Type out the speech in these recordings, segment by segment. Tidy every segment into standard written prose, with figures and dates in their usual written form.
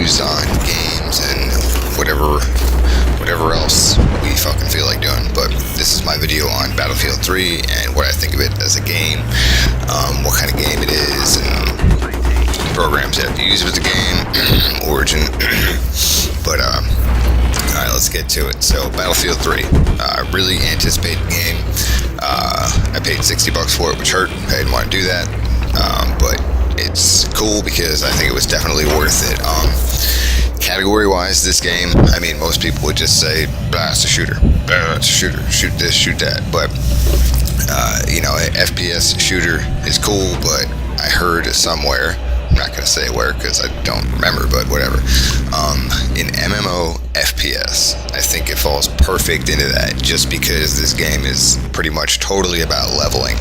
reviews on games and whatever else we fucking feel like doing. But this is my video on Battlefield 3 and what I think of it as a game, what kind of game it is, and programs you have to use with the game, origin. But alright, let's get to it. So Battlefield 3, really anticipated game. I paid $60 for it, which hurt. I didn't want to do that, but it's cool because I think it was definitely worth it. Category-wise, this game, I mean, most people would just say, it's a shooter. It's a shooter. Shoot this, shoot that. But, an FPS shooter is cool, but I heard somewhere, I'm not going to say where because I don't remember, but whatever. In MMO FPS, I think it falls perfect into that just because this game is pretty much totally about leveling.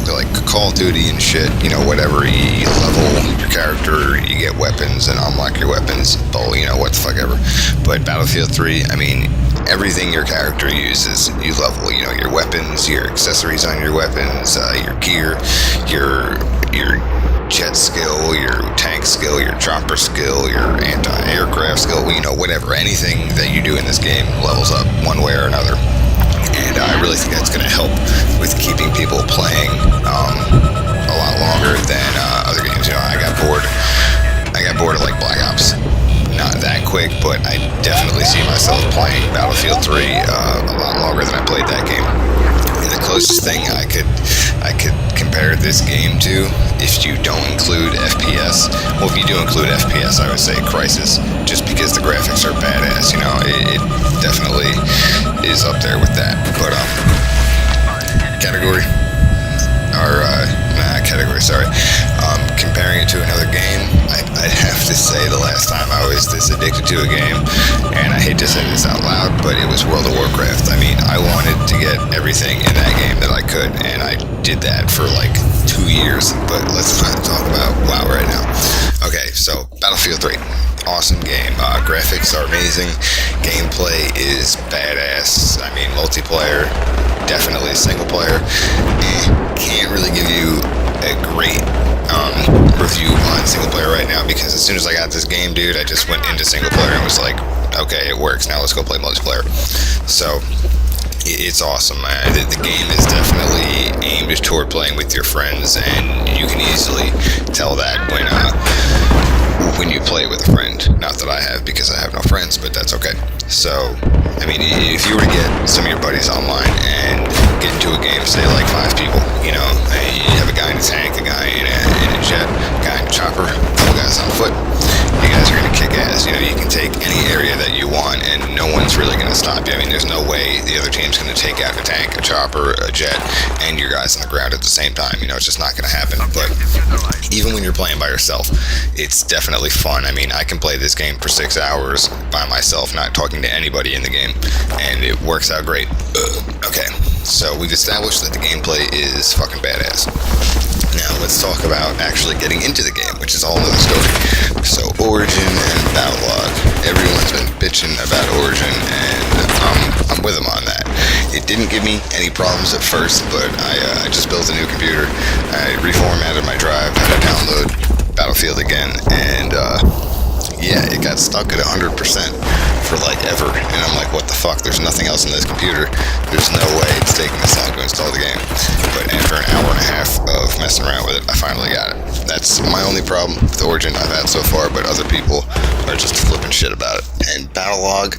Like Call of Duty and shit, whatever, you level your character, you get weapons and unlock your weapons, what the fuck ever. But Battlefield 3, I mean, everything your character uses, you level, your weapons, your accessories on your weapons, your gear, your jet skill, your tank skill, your chopper skill, your anti-aircraft skill, whatever. Anything that you do in this game levels up one way or another. And I really think that's going to help with keeping people playing a lot longer than other games. I got bored of like Black Ops. Not that quick, but I definitely see myself playing Battlefield 3 a lot longer than I played that game. And the closest thing I could compare this game to, if you don't include FPS, well, if you do include FPS, I would say Crysis, just because the graphics are badass. It definitely is up there with that. But comparing it to another game, I'd have to say the last time I was this addicted to a game, and I hate to say this out loud, but it was World of Warcraft. I mean, I wanted to get everything in that game that I could, and I did that for like 2 years, but let's not talk about WoW right now. Okay, so Battlefield 3, awesome game. Graphics are amazing, gameplay is badass. I mean, multiplayer, definitely single player. Can't really give you a great review on single player right now because as soon as I got this game, dude, I just went into single player and was like, okay, it works, now let's go play multiplayer. So it's awesome. The game is definitely aimed toward playing with your friends, and you can easily tell that when you play with a friend. Not that I have, because I have no friends, but that's okay. So, I mean, if you were to get some of your buddies online and get into a game, say like 5 people, you have a guy in a tank, a guy in a jet, a guy in a chopper, a couple guys on foot, you guys are going to kick ass. You can take any area that you want and no one's really going to stop you. I mean, there's no way the other team's going to take out a tank, a chopper, a jet, and your guys on the ground at the same time. It's just not going to happen. But even when you're playing by yourself, it's definitely fun. I mean, I can play this game for 6 hours by myself, not talking to anybody in the game, and it works out great. Okay, so we've established that the gameplay is fucking badass. Now let's talk about actually getting into the game, which is a whole other story. So Origin and Battlelog, everyone's been bitching about Origin, and I'm with them on that. It didn't give me any problems at first, but I just built a new computer. I reformatted my drive, had to download Battlefield again, and it got stuck at 100% for like ever, and I'm like, what the fuck, there's nothing else in this computer, there's no way it's taking this long to install the game. But after an hour and a half of messing around with it, I finally got it. That's my only problem with Origin I've had so far, but other people are just flipping shit about it. And Battlelog,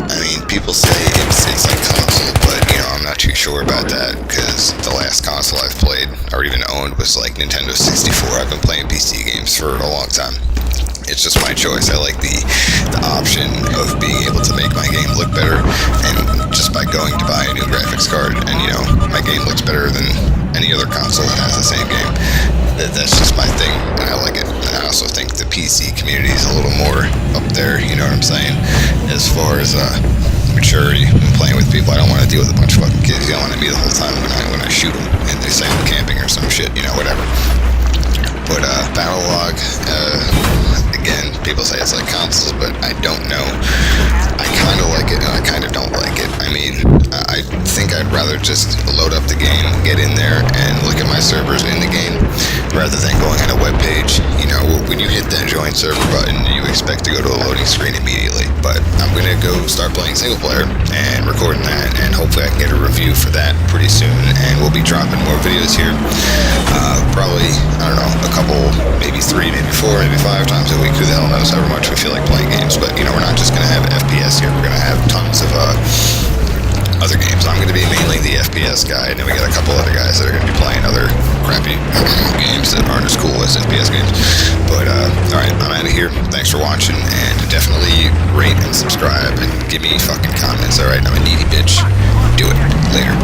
I mean, people say it's like console, but I'm not too sure about that, because the last console I've played or even owned was like Nintendo 64. I've been playing PC games for a long time. It's just my choice. I like the option of being able to make my game look better, and just by going to buy a new graphics card, and my game looks better than any other console that has the same game. That's just my thing, and I like it. And I also think the PC community is a little more up there, you know what I'm saying, as far as maturity when playing with people. I don't want to deal with a bunch of fucking kids yelling at me the whole time when I shoot them and they say I'm camping or some shit, whatever. But Battlelog, again, people say it's like consoles, but I don't know. I kind of like it and I kind of don't like it. I mean, I think I'd rather just load up the game, get in there, and look at my servers in the game, rather than going on a web page. When you hit that join server button, you expect to go to a loading screen immediately. But I'm going to go start playing single player and recording that, and hopefully I can get a review for that pretty soon, and we'll be dropping more videos here. Probably, I don't know, a couple, maybe 3, maybe 4, maybe 5 times a week. Who the hell knows however much we feel like playing games. But, you know, we're not just going to have FPS here. We're going to have tons of other games. I'm going to be mainly the FPS guy, and then we got a couple other guys that are going to be playing other crappy games that aren't as cool as FPS games. But, alright, I'm out of here. Thanks for watching, and definitely rate and subscribe, and give me fucking comments, alright? I'm a needy bitch. Do it. Later.